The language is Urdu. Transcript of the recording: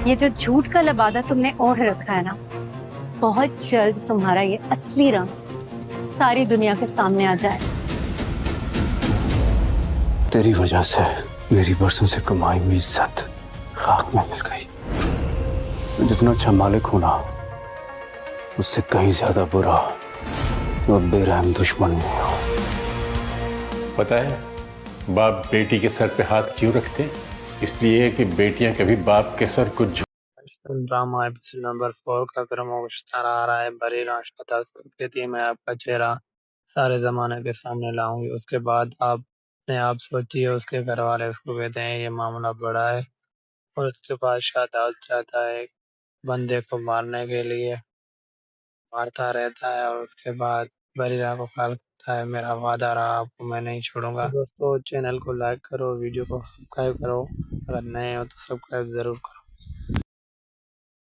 یہ جو جھوٹ کا لبادہ تم نے اوڑھ رکھا ہے نا، بہت جلد تمہارا یہ اصلی رنگ ساری دنیا کے سامنے آ جائے۔ تیری وجہ سے میری برسوں سے کمائی ہوئی عزت خاک میں مل گئی۔ جتنا اچھا مالک ہونا، اس سے کہیں زیادہ برا اور بے رحم دشمن نہیں ہو۔ پتہ ہے باپ بیٹی کے سر پہ ہاتھ کیوں رکھتے؟ اس لیے کہ بیٹیاں کبھی باپ کے سر کو ڈرامہ ایپیسوڈ نمبر 4 کا گرم آ رہا ہے۔ بری ناشتا کہتی ہے میں آپ کا چہرہ سارے زمانے کے سامنے لاؤں گی۔ اس کے بعد آپ نے آپ سوچیے، اس کے گھر والے اس کو کہتے ہیں یہ معاملہ بڑا ہے، اور اس کے بعد شاداب چاہتا ہے بندے کو مارنے کے لیے، مارتا رہتا ہے، اور اس کے بعد بریرہ کو خیال کرتا ہے میرا وعدہ رہا، آپ کو میں نہیں چھوڑوں گا۔ دوستو چینل کو لائک کرو، ویڈیو کو سبسکرائب کرو، اگر نئے ہو تو سبسکرائب ضرور کرو۔